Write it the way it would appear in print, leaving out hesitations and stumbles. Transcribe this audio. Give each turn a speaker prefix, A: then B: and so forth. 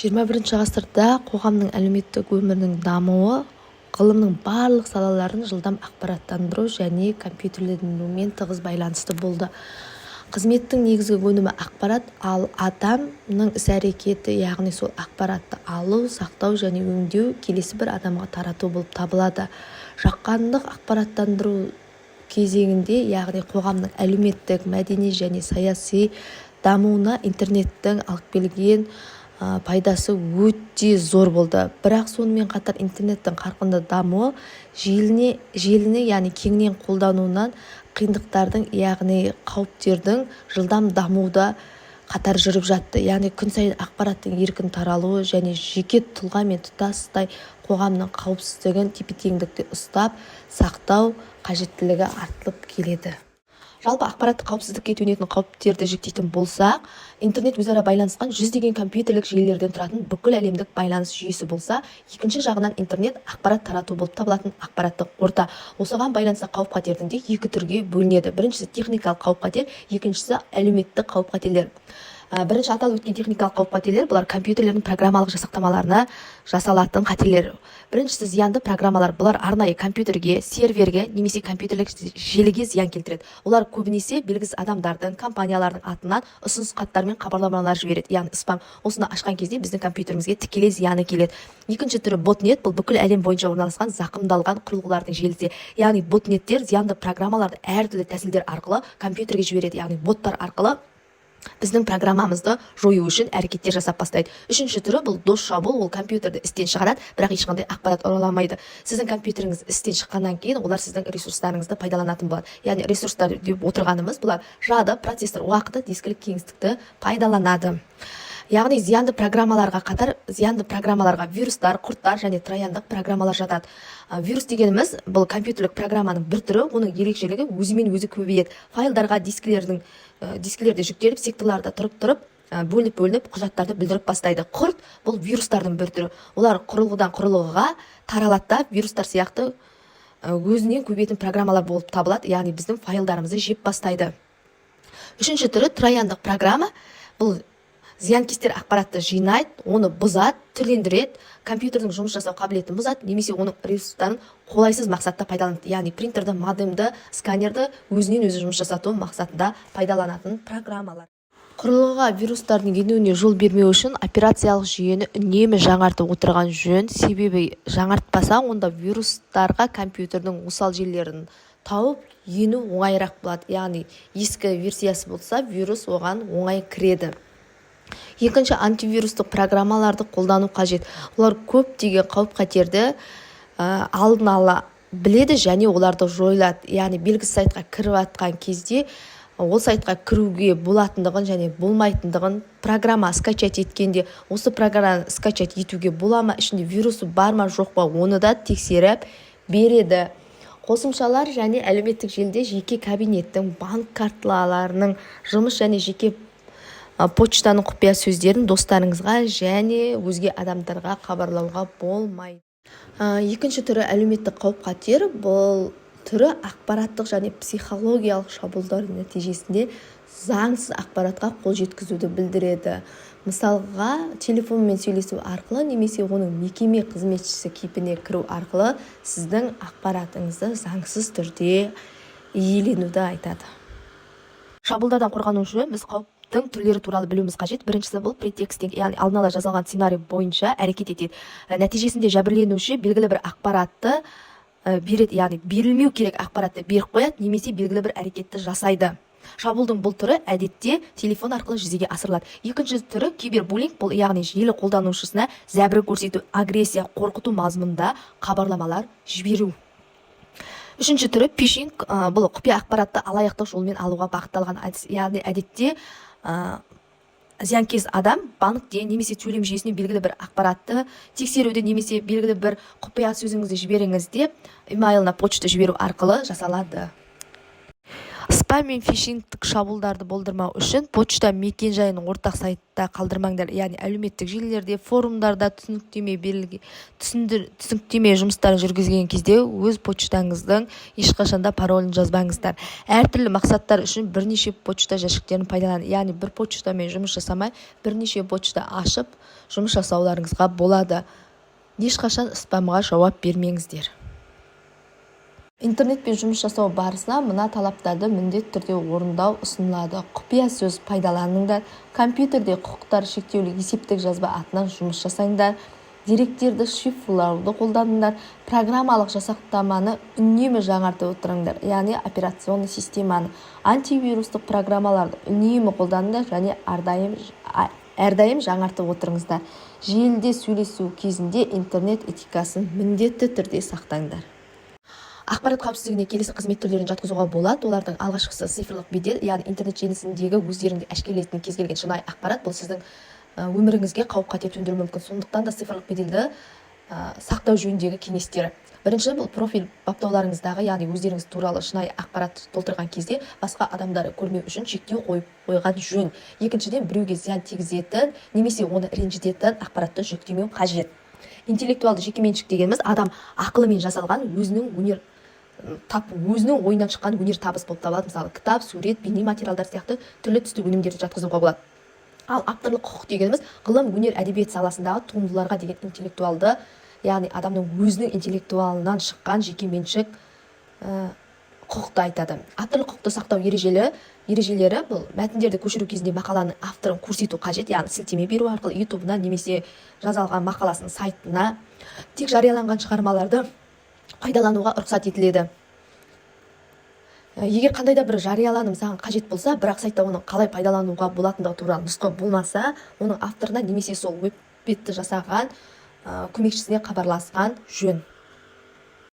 A: 21 ғасырда қоғамның әлеуметтік өмірінің дамуы ғылымның барлық салаларын жылдам ақпараттандыру және компьютерлендірумен тығыз байланысты болды. Қызметтің негізгі өнімі ақпарат, ал адамның іс-әрекеті, яғни сол ақпаратты алу, сақтау және өңдеу келесі бір адамға тарату болып табылады. Жаһандық ақпараттандыру кезеңінде, яғни қоғамның әлеуметтік, мәдени және саяси дамуына интернеттің алып келген пайдасы өте зор болды. Бірақ сонымен қатар интернеттің қарқынды дамуы желіні яғни кеңінен қолдануынан қиындықтардың, яғни қауіптердің жылдам дамуда қатар жүріп жатты. Яғни күн сайын ақпараттың еркін таралуы және жеке тұлға мен тұтастай қоғамның қауіпсіздігін тепе-теңдікте ұстап сақтау қажеттілігі артылып келеді. Жалпы ақпараттық қауіпсіздікке төнетін қауіптерді жіктейтін болсақ, интернет өзара байланысқан жүздеген компьютерлік желілерден тұратын бүкіл әлемдік байланыс жүйесі болса, екінші жағынан интернет ақпарат тарату болып табылатын ақпараттық орта. Осыған байланысты қауіп-қатердің де екі түрге бөлінеді. Біріншісі техникалық қауіп-қатер, екіншісі әлеуметтік қауіп-қатерлер. Бірінші аталып өткен техникалық қауіп-қатерлер бұлар компьютерлердің программалық жасақтамаларына жасалатын қателер. Біріншісі зиянды программалар. Бұлар арнайы компьютерге, серверге немесе компьютерлік желіге зиян келтіреді. Олар көбінесе белгісіз адамдардың, компаниялардың атынан ұсыныс хаттар мен хабарламалар жібереді, яғни спам. Осыны ашқан кезде біздің компьютерімізге тікелей зияны келеді. Екінші түрі ботнет. Бұл бүкіл әлем бойынша орналасқан зақымдалған құрылғылардың желісі. Яғни ботнеттер зиянды программаларды әртүрлі тәсілдер арқылы компьютерге жібереді, яғни боттар арқылы біздің программамызды жою үшін әрекеттер жасап бастайды. Үшінші түрі бұл дос шабуыл, ол компьютерді істен шығарады, бірақ ешқандай ақпарат ұраламайды. Сіздің компьютеріңіз істен шыққаннан кейін олар сіздің ресурстарыңызды пайдаланатын болады. Яғни ресурстар деп отырғанымыз бұлар жады, процессор уақыты, дискілік кеңістікті пайдаланады. Яғни зиянды программаларға қатар зиянды программаларға вирустар, құрттар және трояндық программалар жатады. Вирус дегеніміз бұл компьютерлік программаның бір түрі, оның ерекшелігі өзімен өзі көбейеді. Файлдарға дискілерде жүктеліп, секторларда тұрып бөлініп құжаттарды бүлдіріп бастайды. Құрт бұл вирустардың бір түрі. Олар құрылғыдан құрылғыға таралады да вирустар сияқты өзінен көбейтін программалар болып табылады, яғни біздің файлдарымызды жеп бастайды. Үшінші түрі трояндық программа. Бұл зиянкестер ақпаратты жинайды, оны бұзады, түрлендіреді, компьютердің жұмыс жасау қабілетін бұзады, немесе оның ресурстарын қолайсыз мақсатта пайдаланады. Яғни принтерді, модемді, сканерді өзінен өзі жұмыс жасату мақсатында пайдаланатын программалар. Құрылғыға вирустардың енуіне жол бермеу үшін операциялық жүйені үнемі жаңартып отырған жөн. Себебі жаңартпаса, онда вирустарға компьютердің осал жерлерін тауып ену оңайырақ болады. Яғни ескі версиясы болса, вирус оған оңай кіреді. Екінші, антивирустық программаларды қолдану қажет. Олар көптеген қауіп-қатерді алдын ала біледі және оларды жойлады. Яғни белгісіз сайтқа кіріп атқан кезде ол сайтқа кіруге болатындығын және болмайтындығын программа скачать еткенде осы программаны скачать етуге бола ма, ішінде вирусы бар ма жоқ па, оны да тексеріп береді. Қосымшалар және әлеуметтік желіде жеке кабинеттің, банк карталарының жұмыс және жеке почтаның құпия сөздерін достарыңызға және өзге адамдарға хабарлауға болмайды. Екінші түрі әлеуметтік қауіп-қатер. Бұл түрі ақпараттық және психологиялық шабуылдар нәтижесінде заңсыз ақпаратқа қол жеткізуді білдіреді. Мысалға, телефонмен сөйлесу арқылы немесе оның мекеме қызметшісі кейпіне кіру арқылы сіздің ақпаратыңызды заңсыз түрде иеленуді айтады. Шабуылдардан қорғану үшін біз түрлері туралы білуіміз қажет. Біріншісі бұл претекстинг, яғни алдын ала жазылған сценарий бойынша әрекет етеді. Нәтижесінде жәбірленуші белгілі бір ақпаратты береді, яғни берілмеу керек ақпаратты беріп қояды, немесе белгілі бір әрекетті жасайды. Шабуылдың бұл түрі әдетте телефон арқылы жүзеге асырылады. Екінші түрі кибербуллинг, бұл яғни желі қолданушысына зәбір көрсету, агрессия, қорқыту мазмұнында хабарламалар жіберу. Үшінші түрі фишинг, бұл құпия ақпаратты алаяқтық жолмен алуға бағытталған әдіс. Яғни әдетте зиянкес адам банкте немесе төлем жүйесіне белгілі бір ақпаратты тексеруді немесе белгілі бір құпия сөзіңізді жіберіңіз деп имейлына почта жіберу арқылы жасалады. спам мен фишингтік шабуылдарды болдырмау үшін почта мекен-жайын ортақ сайтта қалдырмаңдар. Яғни әлеуметтік желілерде, форумдарда түсініктеме жұмыстарын жүргізген кезде өз почтаңыздың ешқашанда паролін жазбаңыздар. Әртүрлі мақсаттар үшін бірнеше почта жәшіктерін пайдаланыңыз. Яғни бір почтамен жұмыс жасамай, бірнеше почта ашып жұмыс жасауларыңызға болады. Ешқашан спамға жауап бермеңіздер. Интернетпен жұмыс жасау барысында мына талаптарды міндетті түрде орындау ұсынылады. Құпия сөз пайдаланыңдар. Компьютерде құқықтар шектеулі есептік жазба атынан жұмыс жасаңдар. Деректерді шифрлауды қолданыңдар. Программалық жасақтаманы үнемі жаңартып отырыңдар. Яғни операционный системаны, антивирустық программаларды үнемі қолданыңдар және әрдайым жаңартып отырыңыздар. Желіде сөйлесу кезінде интернет этикасын міндетті түрде сақтаңдар. Ақпарат қауіпсіздігіне келесі қызмет түрлерін жатқызуға болады. Олардың алғашқысы цифрлық бедел, яғни интернет желісіндегі өздеріңді әшкерелейтін кез келген шынайы ақпарат. Бұл сіздің өміріңізге қауіп-қатер төндіруі мүмкін. Сондықтан да цифрлық беделді сақтау жөніндегі кеңестері. Бірінші, бұл профиль баптауларыңыздағы, яғни өздеріңіз туралы шынайы ақпарат толтырған кезде басқа адамдарды көрмеу үшін шектеу қойған жөн. Екіншіден, біреуге зиян тигізетін немесе оны ренжітетін ақпаратты жүктемеу қажет. Интеллектуалды жекеменшік дегеніміз адам ақылымен жасалған өзінің ойынан шыққан өнер табыс болып табылады. Мысалы, кітап, сурет, бейне материалдар сияқты түрлі түсті өнімдерді жатқызуға болады. Ал авторлық құқық дегеніміз ғылым, өнер, әдебиет саласындағы туындыларға деген интеллектуалды, яғни адамның өзінің интеллектуалынан шыққан жекеменшік құқықты айтады. Авторлық құқықты сақтау ережелері бұл мәтіндерді көшіру кезінде мақаланың авторын көрсету қажет, яғни сілтеме беру арқылы ютубына немесе жазалған мақаласының сайтына тек жарияланған шығармаларды пайдалануға рұқсат етіледі. Егер қандай да бір жарияланым саған қажет болса, бірақ сайтта оны қалай пайдалануға болатындығы туралы нұсқа болмаса, оның авторына немесе сол веб-бетті жасаған көмекшісіне хабарласқан жөн.